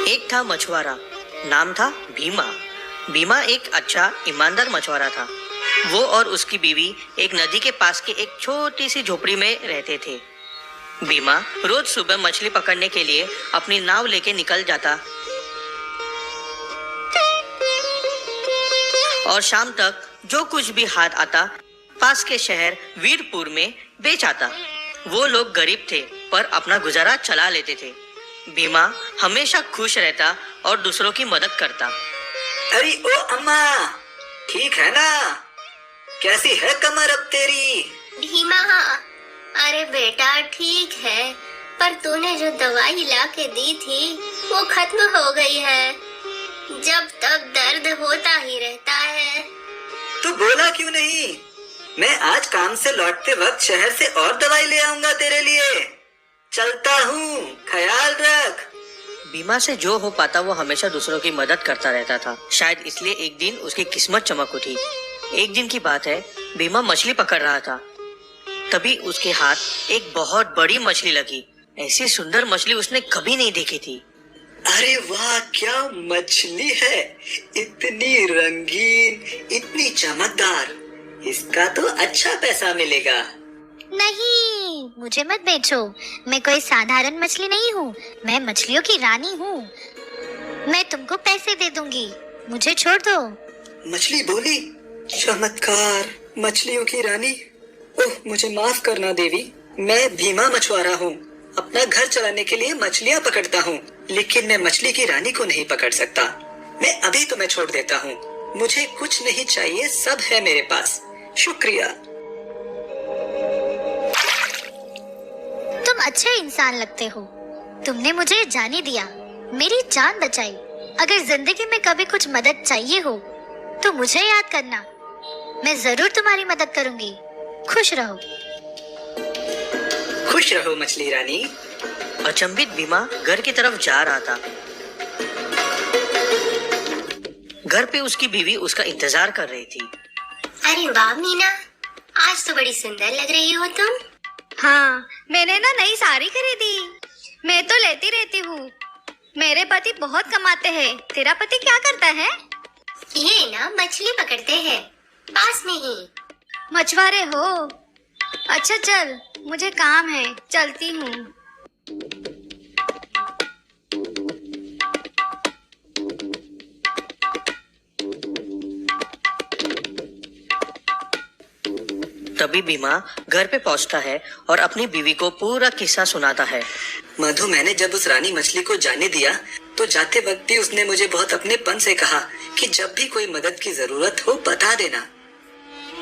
एक था मछुआरा, नाम था भीमा। भीमा एक अच्छा ईमानदार मछुआरा था। वो और उसकी बीवी एक नदी के पास के एक छोटी सी झोपड़ी में रहते थे। भीमा रोज सुबह मछली पकड़ने के लिए अपनी नाव लेके निकल जाता और शाम तक जो कुछ भी हाथ आता पास के शहर वीरपुर में बेच आता। वो लोग गरीब थे पर अपना गुजारा चला लेते थे। भीमा हमेशा खुश रहता और दूसरों की मदद करता। अरे ओ अम्मा, ठीक है ना? कैसी है कमर अब तेरी? भीमा, अरे बेटा ठीक है, पर तूने जो दवाई ला के दी थी वो खत्म हो गई है। जब तक दर्द होता ही रहता है। तू बोला क्यों नहीं? मैं आज काम से लौटते वक्त शहर से और दवाई ले आऊंगा तेरे लिए। चलता हूँ, ख्याल रख। भीमा से जो हो पाता वो हमेशा दूसरों की मदद करता रहता था। शायद इसलिए एक दिन उसकी किस्मत चमक उठी। एक दिन की बात है, भीमा मछली पकड़ रहा था। तभी उसके हाथ एक बहुत बड़ी मछली लगी। ऐसी सुंदर मछली उसने कभी नहीं देखी थी। अरे वाह, क्या मछली है! इतनी रंगीन, इतनी चमकदार। इसका तो अच्छा पैसा मिलेगा। नहीं, मुझे मत बेचो। मैं कोई साधारण मछली नहीं हूँ, मैं मछलियों की रानी हूँ। मैं तुमको पैसे दे दूंगी, मुझे छोड़ दो। मछली बोली, चमत्कार, मछलियों की रानी। ओह, मुझे माफ करना देवी। मैं भीमा मछुआरा हूँ। अपना घर चलाने के लिए मछलियाँ पकड़ता हूँ, लेकिन मैं मछली की रानी को नहीं पकड़ सकता। मैं अभी तुम्हें छोड़ देता हूँ। मुझे कुछ नहीं चाहिए, सब है मेरे पास। शुक्रिया। तुम अच्छे इंसान लगते हो। तुमने मुझे जाने दिया, मेरी जान बचाई। अगर जिंदगी में कभी कुछ मदद चाहिए हो तो मुझे याद करना, मैं जरूर तुम्हारी मदद करूंगी। खुश रहो। खुश रहो मछली रानी। अचंभित भीमा घर की तरफ जा रहा था। घर पे उसकी बीवी उसका इंतजार कर रही थी। अरे वाह मीना, आज तो बड़ी सुंदर लग रही हो तुम। हाँ, मैंने ना नई साड़ी खरीदी। मैं तो लेती रहती हूँ। मेरे पति बहुत कमाते हैं। तेरा पति क्या करता है? ये ना मछली पकड़ते हैं, पास में ही। मछुआरे हो? अच्छा चल, मुझे काम है, चलती हूँ। तभी भीमा घर पे पहुंचता है और अपनी बीवी को पूरा किस्सा सुनाता है। मधु, मैंने जब उस रानी मछली को जाने दिया तो जाते वक्त भी उसने मुझे बहुत अपनेपन से कहा कि जब भी कोई मदद की जरूरत हो बता देना।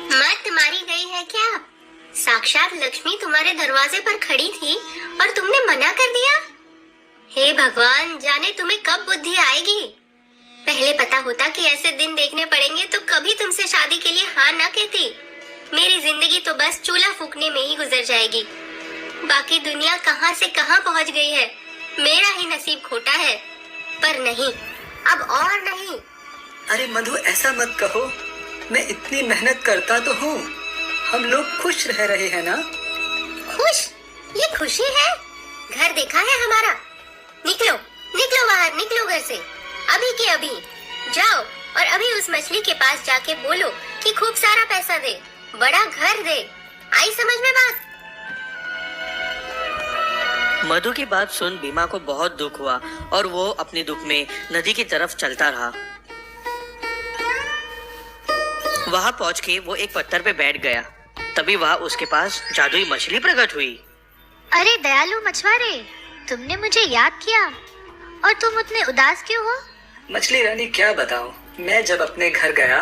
मत मारी गई है क्या? साक्षात लक्ष्मी तुम्हारे दरवाजे पर खड़ी थी और तुमने मना कर दिया। हे भगवान, जाने तुम्हें कब बुद्धि आएगी। पहले पता होता कि ऐसे दिन देखने पड़ेंगे तो कभी तुमसे शादी के लिए हाँ ना कहती। मेरी जिंदगी तो बस चूल्हा फूकने में ही गुजर जाएगी। बाकी दुनिया कहाँ से कहाँ पहुँच गई है। मेरा ही नसीब खोटा है। पर नहीं, अब और नहीं। अरे मधु, ऐसा मत कहो। मैं इतनी मेहनत करता तो हूँ। हम लोग खुश रह रहे हैं ना? खुश? ये खुशी है? घर देखा है हमारा? निकलो, निकलो बाहर, निकलो घर से अभी के अभी। जाओ और अभी उस मछली के पास जाके बोलो कि खूब सारा पैसा दे, बड़ा घर दे। आई समझ में बात? मधु की बात सुन भीमा को बहुत दुख हुआ और वो अपने दुख में नदी की तरफ चलता रहा। वहां पहुंच के वो एक पत्थर पे बैठ गया। तभी वहां उसके पास जादुई मछली प्रकट हुई। अरे दयालु मछुआरे, तुमने मुझे याद किया और तुम उतने उदास क्यों हो? मछली रानी, क्या बताऊं। मैं जब अपने घर गया,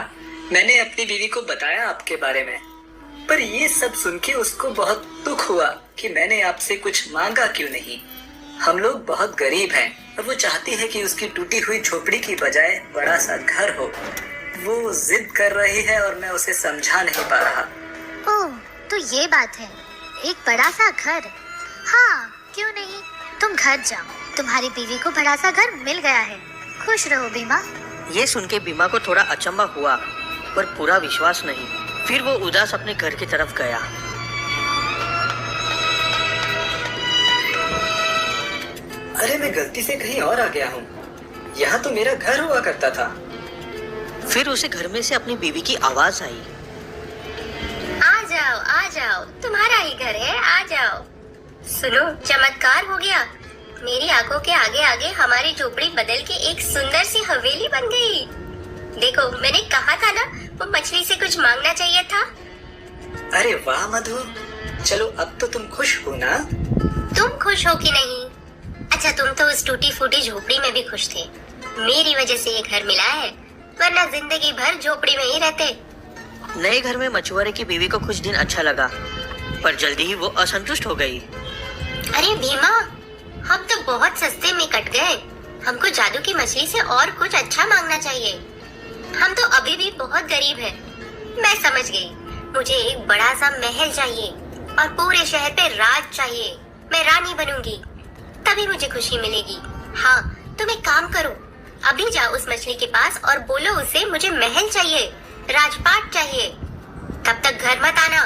मैंने अपनी बीवी को बताया आपके बारे में, पर ये सब सुन के उसको बहुत दुख हुआ कि मैंने आपसे कुछ मांगा क्यों नहीं। हम लोग बहुत गरीब हैं और वो चाहती है कि उसकी टूटी हुई झोपड़ी की बजाय बड़ा सा घर हो। वो जिद कर रही है और मैं उसे समझा नहीं पा रहा। ओह, तो ये बात है, एक बड़ा सा घर। हाँ, क्यों नहीं, तुम घर जाओ, तुम्हारी बीवी को बड़ा सा घर मिल गया है। खुश रहो भीमा। ये सुन के भीमा को थोड़ा अचंभा हुआ पर पूरा विश्वास नहीं। फिर वो उदास अपने घर की तरफ गया। अरे मैं गलती से कहीं और आ गया हूँ। यहाँ तो मेरा घर हुआ करता था। फिर उसे घर में से अपनी बीवी की आवाज आई। आ जाओ, तुम्हारा ही घर है, आ जाओ। सुनो, चमत्कार हो गया। मेरी आंखों के आगे आगे हमारी झोपड़ी बदल के एक सुंदर सी हवेली बन गई। देखो, मैंने कहा था ना, वो मछली से कुछ मांगना चाहिए था। अरे वाह मधु, चलो अब तो तुम खुश हो ना? तुम खुश हो कि नहीं? अच्छा, तुम तो उस टूटी फूटी झोपड़ी में भी खुश थे। मेरी वजह से ये घर मिला है, वरना जिंदगी भर झोपड़ी में ही रहते। नए घर में मछुआरे की बीवी को कुछ दिन अच्छा लगा, पर जल्दी ही वो असंतुष्ट हो गई। अरे भीमा, हम तो बहुत सस्ते में कट गए। हमको जादू की मछली से और कुछ अच्छा मांगना चाहिए। हम तो अभी भी बहुत गरीब हैं। मैं समझ गई, मुझे एक बड़ा सा महल चाहिए और पूरे शहर पे राज चाहिए। मैं रानी बनूंगी, तभी मुझे खुशी मिलेगी। हाँ, तुम एक काम करो, अभी जाओ उस मछली के पास और बोलो उसे मुझे महल चाहिए, राजपाट चाहिए। तब तक घर मत आना।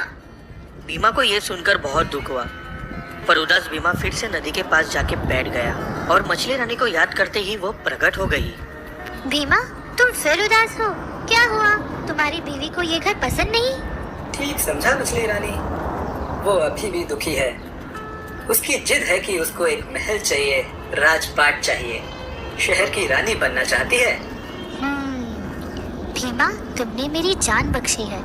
बीमा को ये सुनकर बहुत दुख हुआ, पर उदास बीमा फिर से नदी के पास जाके बैठ गया और मछली रानी को याद करते ही वो प्रकट हो गई। भीमा, तुम फिर उदास हो? क्या हुआ? तुम्हारी बीवी को ये घर पसंद नहीं? ठीक समझा मछली रानी, वो अभी भी दुखी है। उसकी जिद है कि उसको एक महल चाहिए, राजपाट चाहिए, शहर की रानी बनना चाहती है। भीमा, तुमने मेरी जान बख्शी है।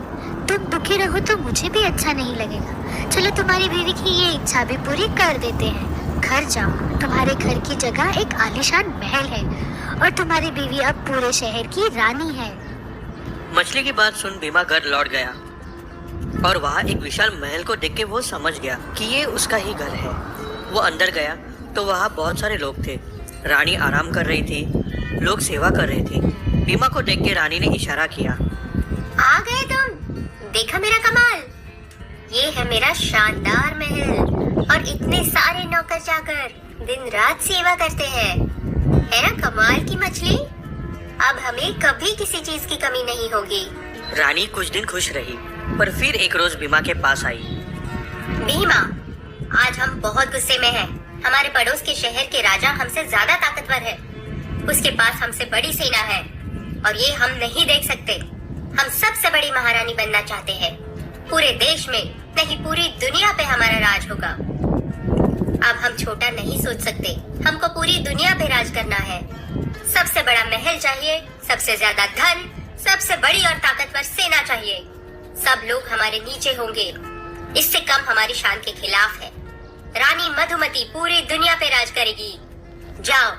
तुम दुखी रहो तो मुझे भी अच्छा नहीं लगेगा। चलो, तुम्हारी बीवी की ये इच्छा भी पूरी कर देते हैं। घर जाओ, तुम्हारे घर की जगह एक आलीशान महल है और तुम्हारी बीवी अब पूरे शहर की रानी है। मछली की बात सुन बीमा घर लौट गया और वहाँ एक विशाल महल को देख के वो समझ गया कि ये उसका ही घर है। वो अंदर गया तो वहाँ बहुत सारे लोग थे। रानी आराम कर रही थी, लोग सेवा कर रहे थे। बीमा को देख के रानी ने इशारा किया। आ गए तुम? देखा मेरा कमाल? ये है मेरा शानदार महल और इतने सारे नौकर चाकर दिन रात सेवा करते हैं। है ना कमाल की मछली? अब हमें कभी किसी चीज की कमी नहीं होगी। रानी कुछ दिन खुश रही, पर फिर एक रोज बीमा के पास आई। भीमा, आज हम बहुत गुस्से में हैं। हमारे पड़ोस के शहर के राजा हमसे ज्यादा ताकतवर है। उसके पास हमसे बड़ी सेना है और ये हम नहीं देख सकते। हम सबसे बड़ी महारानी बनना चाहते हैं। पूरे देश में नहीं, पूरी दुनिया पे हमारा राज होगा। अब हम छोटा नहीं सोच सकते, हमको पूरी दुनिया पे राज करना है। सबसे बड़ा महल चाहिए, सबसे ज्यादा धन, सबसे बड़ी और ताकतवर सेना चाहिए। सब लोग हमारे नीचे होंगे। इससे कम हमारी शान के खिलाफ है। रानी मधुमती पूरी दुनिया पे राज करेगी। जाओ,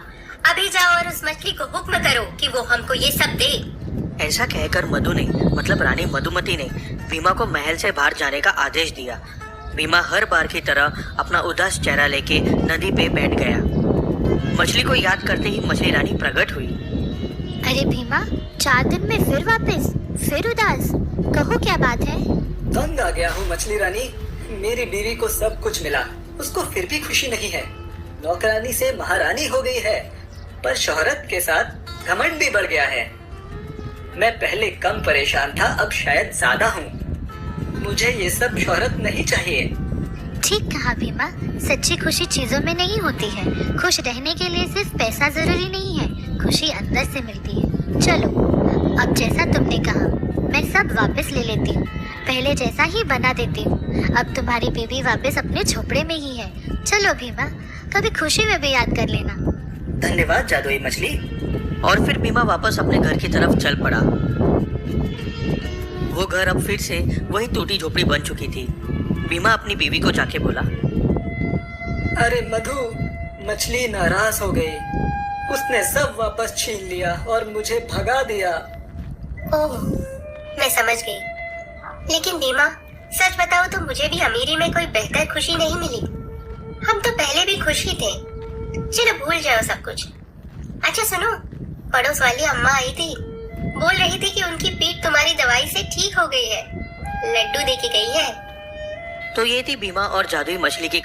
अभी जाओ और उस मछली को हुक्म करो कि वो हमको ये सब दे। ऐसा कहकर मधु ने, मतलब रानी मधुमती ने बीमा को महल से बाहर जाने का आदेश दिया। बीमा हर बार की तरह अपना उदास चेहरा लेके नदी पे बैठ गया। मछली को याद करते ही मछली रानी प्रकट हुई। अरे भीमा, 4 दिन में फिर वापस, फिर उदास? कहो क्या बात है? तंग आ गया हूँ मछली रानी। मेरी बीवी को सब कुछ मिला, उसको फिर भी खुशी नहीं है। नौकरानी से महारानी हो गई है, पर शोहरत के साथ घमंड भी बढ़ गया है। मैं पहले कम परेशान था, अब शायद ज्यादा हूँ। मुझे ये सब शोहरत नहीं चाहिए। ठीक कहा भीमा, सच्ची खुशी चीजों में नहीं होती है। खुश रहने के लिए सिर्फ पैसा जरूरी नहीं है, खुशी अंदर से मिलती है। चलो, अब जैसा तुमने कहा, मैं सब वापस ले लेती हूँ। पहले जैसा ही बना देती हूँ। अब तुम्हारी बीवी वापस अपने झोपड़े में ही है। चलो भीमा, कभी खुशी में भी याद कर लेना। धन्यवाद जादुई मछली। और फिर बीमा वापस अपने घर की तरफ चल पड़ा। वो घर अब फिर से वही टूटी झोपड़ी बन चुकी थी। बीमा अपनी बीवी को जाके बोला, अरे मधु, मछली नाराज हो गई। उसने सब वापस छीन लिया और मुझे भगा दिया। ओह, मैं समझ गई। लेकिन भीमा, सच बताओ तो मुझे भी अमीरी में कोई बेहतर खुशी नहीं मिली। हम तो पहले भी खुश ही थे। चलो भूल जाओ सब कुछ। अच्छा सुनो, पड़ोस वाली अम्मा आई थी, बोल रही थी कि उनकी पीठ तुम्हारी दवाई से ठीक हो गई है। लड्डू दे के गई है। तो ये थी बीमा और जादुई मछली की